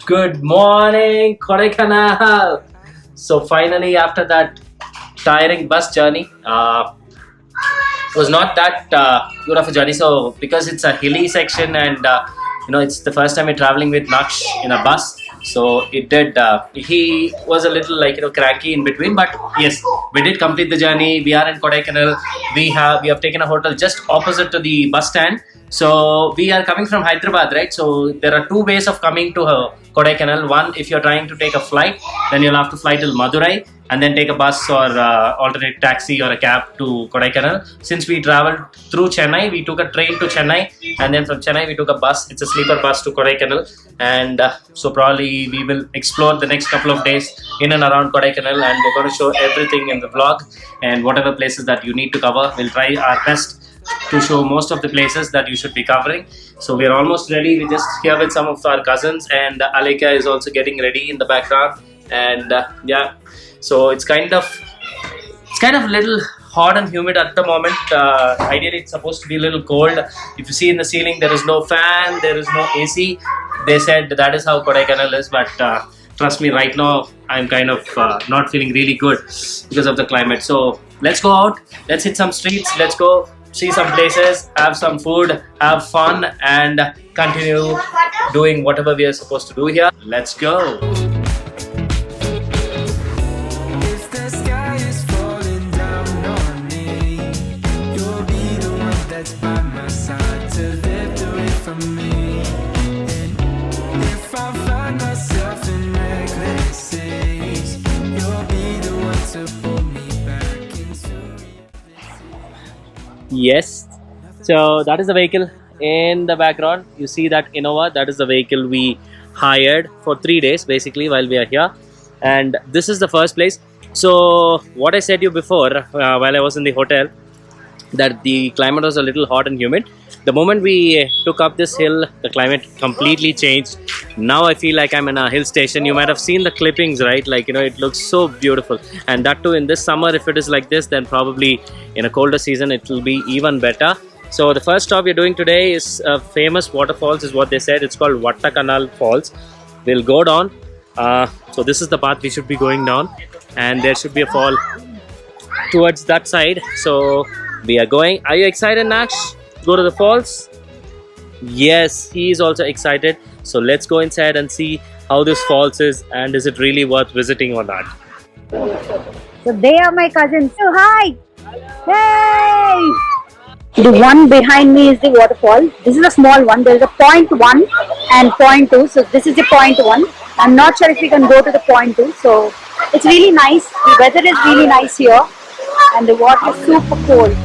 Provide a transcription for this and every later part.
Good morning, Kodaikanal. So finally, after that tiring bus journey, it was not that good of a journey. So because it's a hilly section and it's the first time we're traveling with Naksh in a bus. So it did. He was a little cranky in between, but yes, we did complete the journey. We are in Kodaikanal. We have taken a hotel just opposite to the bus stand. So we are coming from Hyderabad, right? So there are two ways of coming to Kodaikanal. One, if you're trying to take a flight, then you'll have to fly till Madurai and then take a bus or alternate taxi or a cab to Kodaikanal. Since we traveled through Chennai, we took a train to Chennai, and then from Chennai we took a bus. It's a sleeper bus to Kodaikanal, and so probably we will explore the next couple of days in and around Kodaikanal, and we're going to show everything in the vlog and whatever places that you need to cover. We'll try our best to show most of the places that you should be covering. So we are almost ready. We're just here with some of our cousins, and Alika is also getting ready in the background. And yeah, so it's kind of a little hot and humid at the moment. Ideally, it's supposed to be a little cold. If you see in the ceiling, there is no fan, there is no AC. They said that is how Kodaikanal is, but trust me, right now I'm kind of not feeling really good because of the climate. So let's go out, let's hit some streets, let's go see some places, have some food, have fun, and continue doing whatever we are supposed to do here. Let's go. Yes, so that is the vehicle in the background. You see that Innova, that is the vehicle we hired for 3 days basically while we are here, and this is the first place. So what I said you before while I was in the hotel, that the climate was a little hot and humid. The moment we took up this hill, the climate completely changed. Now I feel like I'm in a hill station. You might have seen the clippings, right? It looks so beautiful. And that too in this summer, if it is like this, then probably in a colder season, it will be even better. So the first stop we're doing today is a famous waterfalls, is what they said. It's called VATTAKANAL Falls. We'll go down. So this is the path we should be going down. And there should be a fall towards that side. So we are going. Are you excited, Naksh? Go to the falls? Yes, he is also excited. So let's go inside and see how this falls is, and is it really worth visiting or not. So they are my cousins. So hi! Hey! The one behind me is the waterfall. This is a small one. There is a point 1 and point 2. So this is the point 1. I'm not sure if we can go to the point 2. So it's really nice. The weather is really nice here, and the water is super cold.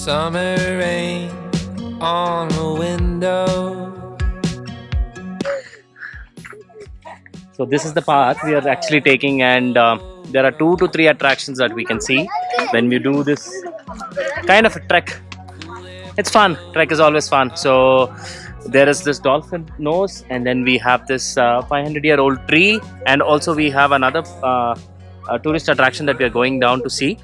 Summer rain on the window. So this is the path we are actually taking, and there are 2 to 3 attractions that we can see when we do this kind of a trek. It's fun. Trek is always fun. So there is this dolphin nose, and then we have this 500-year-old tree, and also we have another tourist attraction that we are going down to see.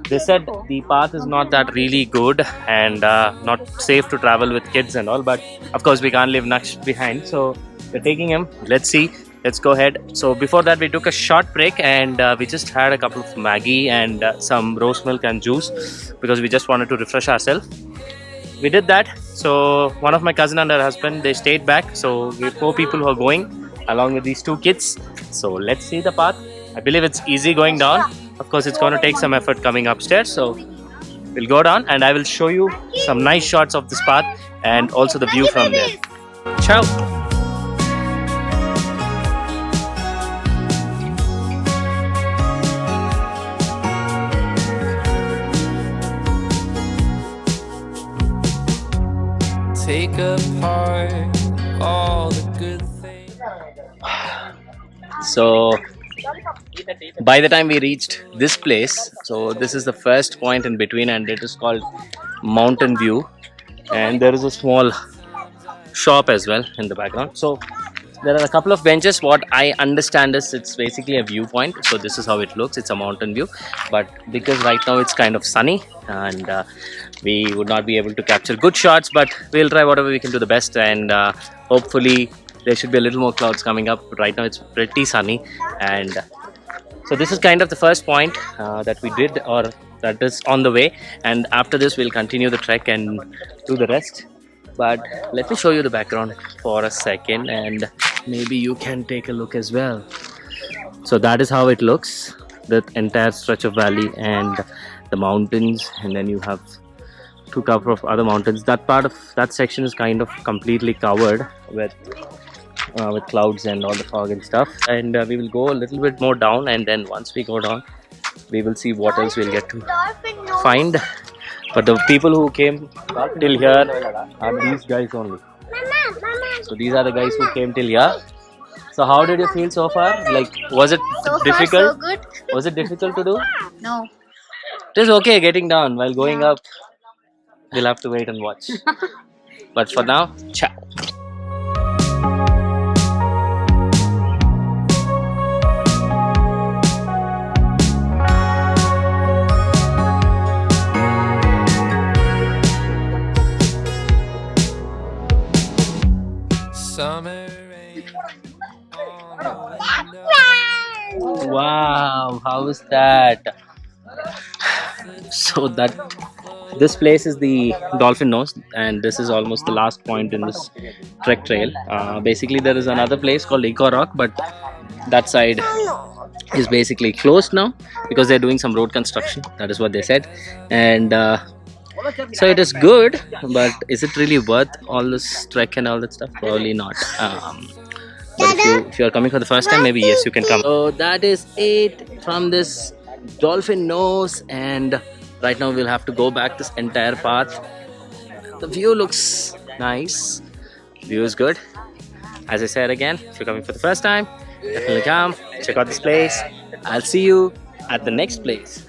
They said the path is not that really good and not safe to travel with kids and all, but of course we can't leave Naksh behind, so we're taking him. Let's see, let's go ahead. So before that we took a short break, and we just had a couple of Maggi and some rose milk and juice because we just wanted to refresh ourselves. We did that. So one of my cousin and her husband, they stayed back, so we have 4 people who are going along with these 2 kids. So let's see the path. I believe it's easy going down. Of course, it's going to take some effort coming upstairs. So we'll go down and I will show you some nice shots of this path and also the view from there. Ciao! Take apart all the good things. So by the time we reached this place, so this is the first point in between, and it is called Mountain View, and there is a small shop as well in the background. So there are a couple of benches. What I understand is it's basically a viewpoint. So this is how it looks. It's a mountain view, but because right now it's kind of sunny and we would not be able to capture good shots, but we'll try whatever we can do the best, and hopefully there should be a little more clouds coming up. But right now it's pretty sunny, and so this is kind of the first point that we did, or that is on the way, and after this we'll continue the trek and do the rest. But let me show you the background for a second, and maybe you can take a look as well. So that is how it looks, the entire stretch of valley and the mountains, and then you have two couple of other mountains. That part of that section is kind of completely covered with clouds and all the fog and stuff, and we will go a little bit more down, and then once we go down we will see what else we'll get to find. But the people who came till here are these guys only. So these are the guys who came till here. So how did you feel so far? Like, was it difficult? So good. Was it difficult to do? No. It is okay getting down. While going up, we'll have to wait and watch. But for now, ciao. Summer rain on the window. Wow, how is that? So this place is the Dolphin Nose, and this is almost the last point in this trek trail. Basically there is another place called Eco Rock, but that side is basically closed now because they're doing some road construction. That is what they said, and so it is good, but is it really worth all this trek and all that stuff? Probably not. But if you are coming for the first time, maybe yes, you can come. So that is it from this Dolphin Nose, and right now we'll have to go back this entire path. The view looks nice. View is good. As I said again, if you're coming for the first time, definitely come, check out this place. I'll see you at the next place.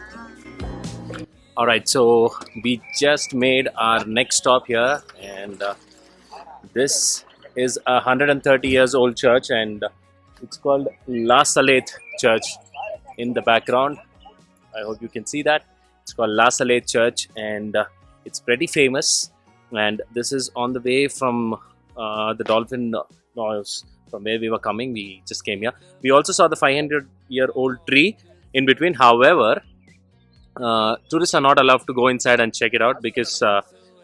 Alright, so we just made our next stop here, and this is a 130 years old church, and it's called SALETH Church in the background. I hope you can see that. It's called SALETH Church, and it's pretty famous, and this is on the way from the Dolphin Nose, from where we were coming. We just came here. We also saw the 500-year-old tree in between. However, tourists are not allowed to go inside and check it out because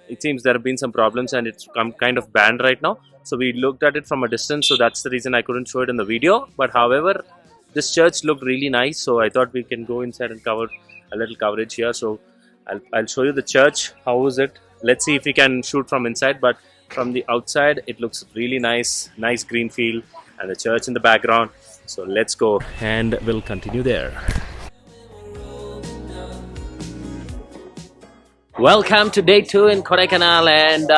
it seems there have been some problems and it's kind of banned right now. So we looked at it from a distance, so that's the reason I couldn't show it in the video. But however, this church looked really nice, so I thought we can go inside and cover a little coverage here. So I'll show you the church. How is it? Let's see if we can shoot from inside, but from the outside it looks really nice. Nice green field and the church in the background. So let's go and we'll continue there. Welcome to day 2 in Kodaikanal, and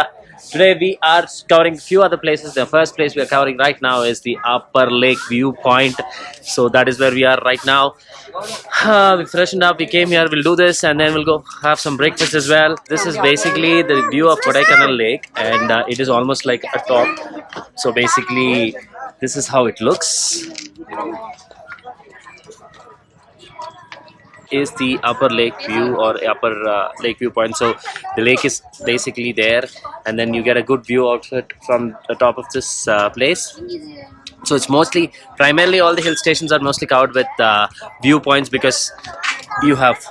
today we are covering a few other places. The first place we are covering right now is the Upper Lake Viewpoint. So that is where we are right now. We freshened up, we came here, we'll do this and then we'll go have some breakfast as well. This is basically the view of Kodaikanal Lake, and it is almost like a top. So basically this is how it looks. Is the upper lake view or upper lake viewpoint. So the lake is basically there, and then you get a good view of it from the top of this place. So it's primarily all the hill stations are mostly covered with viewpoints, because you have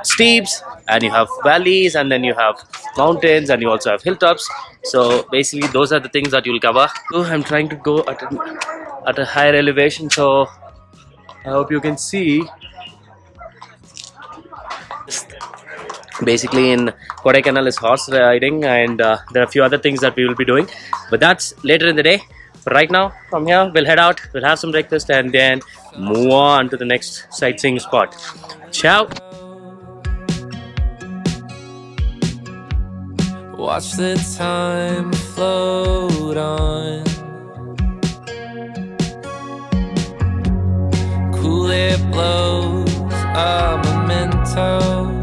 steeps and you have valleys and then you have mountains and you also have hilltops. So basically those are the things that you'll cover. So I'm trying to go at a higher elevation, so I hope you can see. Basically in Kodaikanal is horse riding, and there are a few other things that we will be doing, but that's later in the day. But right now from here we'll head out, we'll have some breakfast and then move on to the next sightseeing spot. Ciao. Watch the time float on. Cool air blows a memento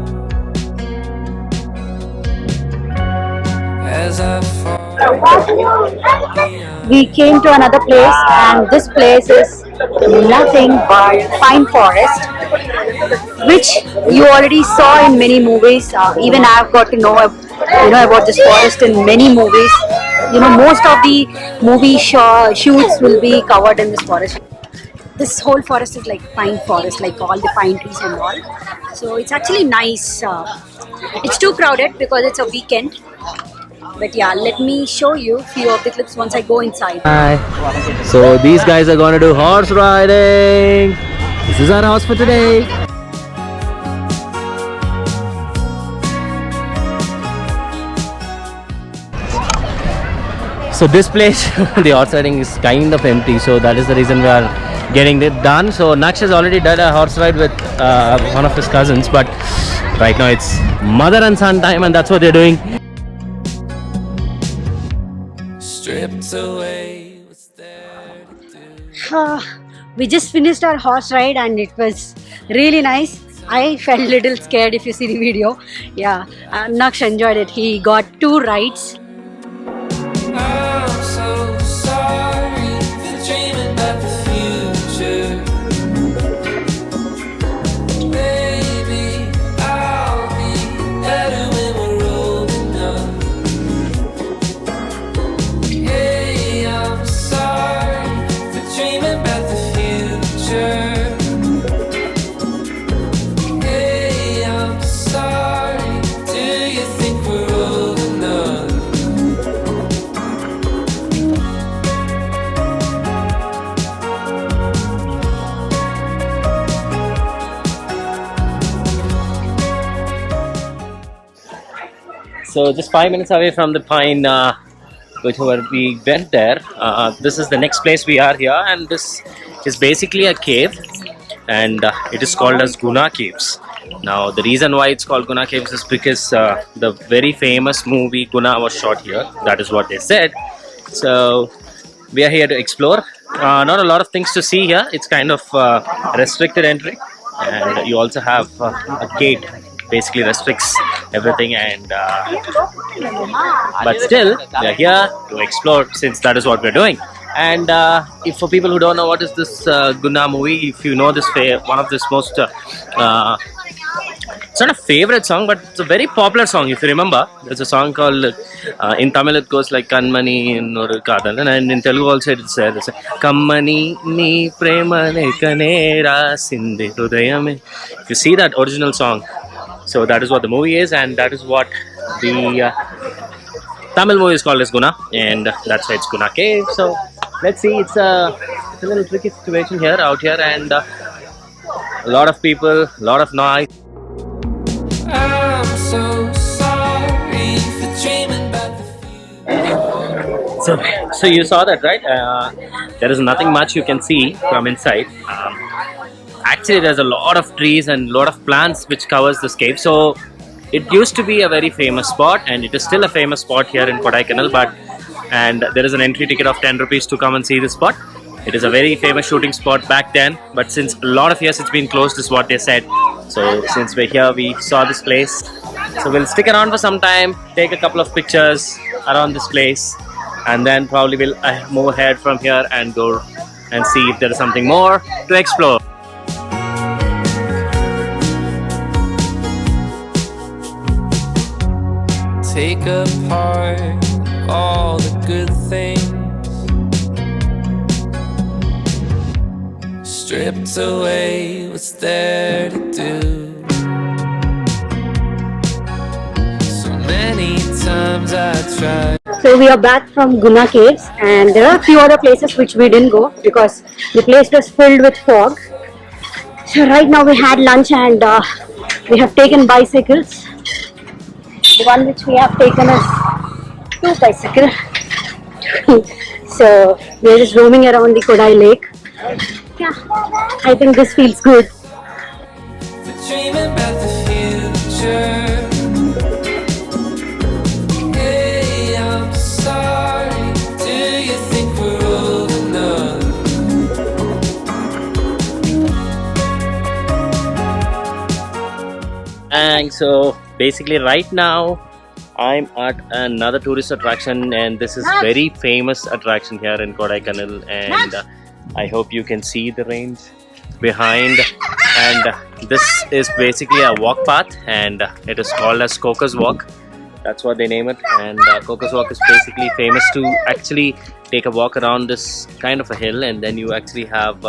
as I fall. We came to another place, and this place is nothing but pine forest, which you already saw in many movies. Even I've got to know, about this forest in many movies. Most of the movie shoots will be covered in this forest. This whole forest is like pine forest, like all the pine trees and all. So it's actually nice. It's too crowded because it's a weekend. But yeah, let me show you a few of the clips once I go inside. Hi. So these guys are gonna do horse riding. This is our house for today. So this place, the horse riding is kind of empty, so that is the reason we are getting it done. So Naksh has already done a horse ride with one of his cousins, but right now it's mother and son time, and that's what they're doing. Stripped away what's there to do. We just finished our horse ride and it was really nice. I felt a little scared if you see the video. Yeah, Naksh enjoyed it. He got 2 rides. I'm so sorry for dreaming about the future. Maybe I'll be better when we're old enough. Hey, I'm sorry for dreaming about the future. Hey, I'm sorry. Do you think we're old enough? So just 5 minutes away from the pine, where we went there. This is the next place we are here, and this is basically a cave, and it is called as GUNAA Caves. Now the reason why it's called GUNAA Caves is because the very famous movie GUNAA was shot here. That is what they said. So we are here to explore. Not a lot of things to see here. It's kind of restricted entry, and you also have a gate. Basically restricts everything, and but still we are here to explore, since that is what we're doing. And if for people who don't know what is this GUNAA movie, if you know this, one of this most it's not a favorite song, but it's a very popular song. If you remember, there's a song called in Tamil it goes like Kanmani Noru Kadal, and in Telugu also it's Kammani Ni Premane Kanera Sinde Hrudayame. If you see that original song, so that is what the movie is, and that is what the Tamil movie is called as GUNAA, and that's why it's GUNAA Cave. So let's see, it's a little tricky situation here, out here, and a lot of people, a lot of noise. I'm so sorry for dreaming about the future. So you saw that, right? There is nothing much you can see from inside. Actually, there's a lot of trees and a lot of plants which covers this cave. So it used to be a very famous spot, and it is still a famous spot here in Kodaikanal. And there is an entry ticket of 10 rupees to come and see this spot. It is a very famous shooting spot back then, but since a lot of years it's been closed is what they said. So since we're here, we saw this place. So we'll stick around for some time, take a couple of pictures around this place, and then probably we'll move ahead from here and go and see if there is something more to explore. Take apart all the good things, stripped away what's there to do. So many times I tried. So we are back from GUNAA Caves, and there are a few other places which we didn't go because the place was filled with fog. So right now we had lunch, and we have taken bicycles. The one which we have taken is 2 bicycles. So we are just roaming around the Kodai lake. Yeah, I think this feels good. For dreaming about the future. Hey, I'm sorry. Do you think we're old enough? And so basically right now I'm at another tourist attraction, and this is very famous attraction here in Kodaikanal, and I hope you can see the range behind. And this is basically a walk path, and it is called as COAKER'S Walk. That's what they name it. And COAKER'S Walk is basically famous to actually take a walk around this kind of a hill, and then you actually have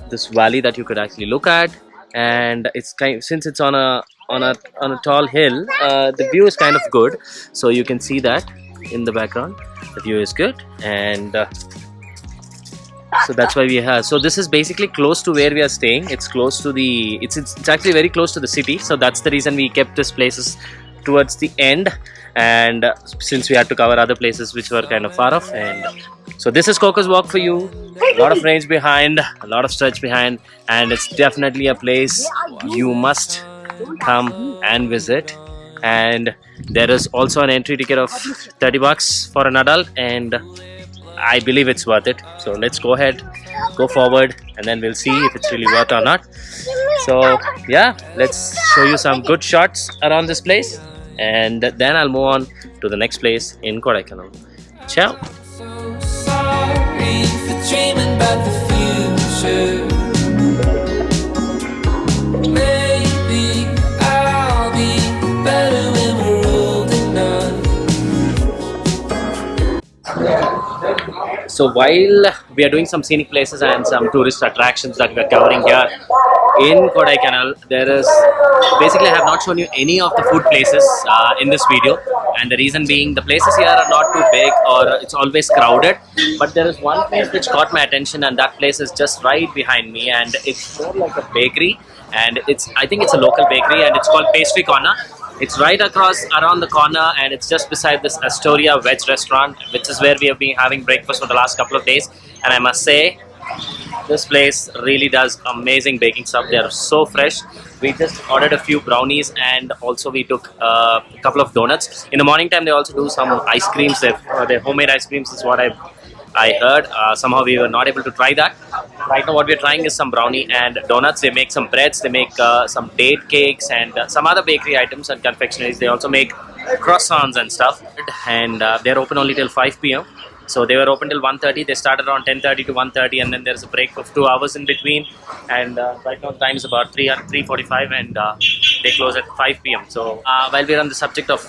this valley that you could actually look at. And it's since it's on a tall hill, the view is kind of good, so you can see that in the background the view is good. And so that's why we have, so this is basically close to where we are staying. It's close to the, it's actually very close to the city, so that's the reason we kept this places towards the end. And since we had to cover other places which were kind of far off, and so this is COAKER'S Walk for you. A lot of range behind, a lot of stretch behind, and it's definitely a place you must come and visit. And there is also an entry ticket of 30 bucks for an adult, and I believe it's worth it. So let's go ahead, go forward, and then we'll see if it's really worth or not. So yeah, let's show you some good shots around this place, and then I'll move on to the next place in Kodaikanal. Ciao. So sorry for dreaming about the future. Maybe I'll be better when we're old enough. So while we are doing some scenic places and some tourist attractions that we are covering here in Kodaikanal, there is basically, I have not shown you any of the food places in this video, and the reason being the places here are not too big or it's always crowded. But there is one place which caught my attention, and that place is just right behind me, and it's more like a bakery, and I think it's a local bakery, and it's called Pastry Corner. It's right around the corner, and it's just beside this Astoria Veg restaurant, which is where we have been having breakfast for the last couple of days. And I must say, this place really does amazing baking stuff. They are so fresh. We just ordered a few brownies, and also we took a couple of donuts. In the morning time, they also do some ice creams. Their homemade ice creams is what I heard. Somehow we were not able to try that. Right now what we're trying is some brownie and donuts. They make some breads, they make some date cakes, and some other bakery items and confectionaries. They also make croissants and stuff, and they're open only till 5 p.m. So they were open till 1:30. They started around 10:30 to 1:30, and then there's a break of 2 hours in between. And right now the time is about 3:45, and they close at 5 p.m. So while we're on the subject of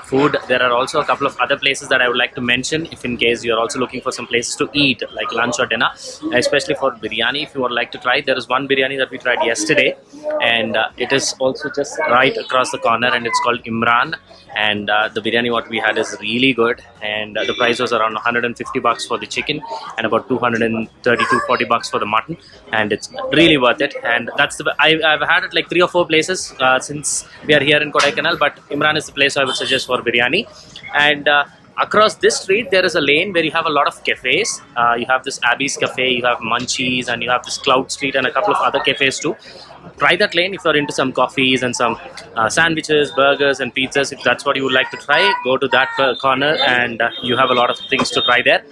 food, there are also a couple of other places that I would like to mention, if in case you're also looking for some places to eat, like lunch or dinner, especially for biryani. If you would like to try, there is one biryani that we tried yesterday, and it is also just right across the corner, and it's called IMRAN. And the biryani what we had is really good, and the price was around 150 bucks for the chicken and about 230 to 40 bucks for the mutton, and it's really worth it. And that's I've had it like 3 or 4 places since we are here in Kodaikanal, but IMRAN is the place I would suggest for biryani. And across this street there is a lane where you have a lot of cafes. You have this Abby's Cafe, you have Munchies, and you have this Cloud Street and a couple of other cafes too. Try that lane if you're into some coffees and some sandwiches, burgers and pizzas. If that's what you would like to try, go to that corner, and you have a lot of things to try there.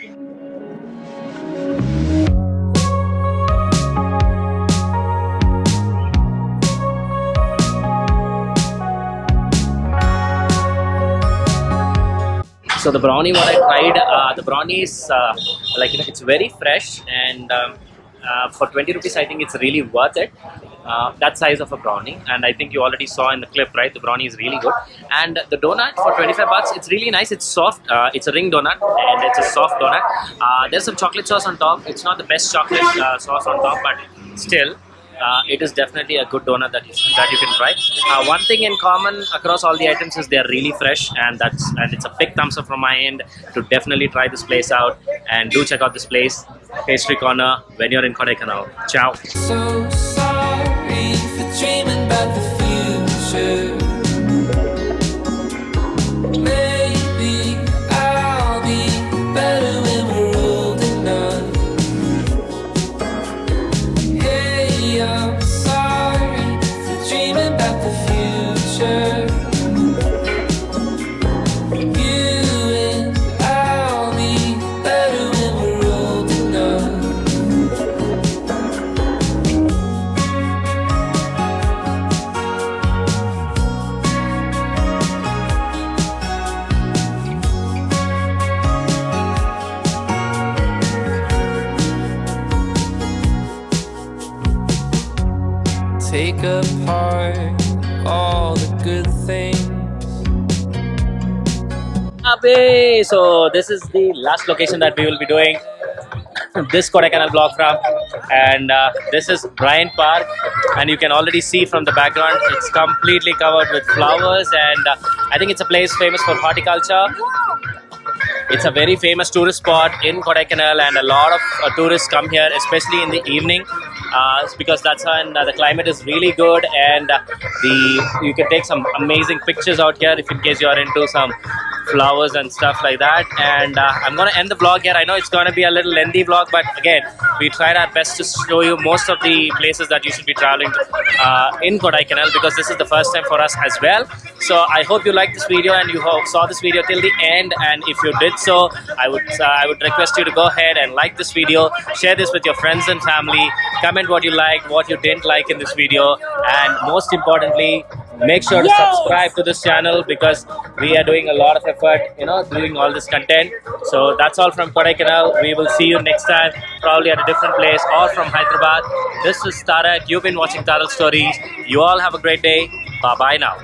So the brownie what I tried, the brownie is like, it's very fresh, and for 20 rupees I think it's really worth it. That size of a brownie, and I think you already saw in the clip, right? The brownie is really good, and the donut for 25 bucks, it's really nice. It's soft. It's a ring donut, and it's a soft donut. There's some chocolate sauce on top. It's not the best chocolate sauce on top, but still it is definitely a good donut that you can try. One thing in common across all the items is they are really fresh, and it's a big thumbs up from my end to definitely try this place out. And do check out this place, Pastry Corner, when you're in Kodaikanal. Ciao. So sorry for dreaming about the future. Maybe I'll be better when we're old enough. Hey, I'm sorry for dreaming about the future. You and I'll be better when we're old enough. take apart all the good things. Abe! So this is the last location that we will be doing this Kodaikanal vlog from, and this is Bryant Park, and you can already see from the background it's completely covered with flowers, and I think it's a place famous for horticulture. It's a very famous tourist spot in Kodaikanal, and a lot of tourists come here, especially in the evening, because that's when the climate is really good, and you can take some amazing pictures out here if in case you are into some flowers and stuff like that. And I'm gonna end the vlog here. I know it's gonna be a little lengthy vlog, but again, we tried our best to show you most of the places that you should be traveling to in Kodaikanal, because this is the first time for us as well. So I hope you liked this video and you saw this video till the end, and if you did so, I would request you to go ahead and like this video, share this with your friends and family, comment what you liked, what you didn't like in this video, and most importantly, make sure to subscribe to this channel, because we are doing a lot of effort, doing all this content. So that's all from Kodaikanal. We will see you next time, probably at a different place or from Hyderabad. This is Tarak. You've been watching Tarak Stories. You all have a great day. Bye bye now.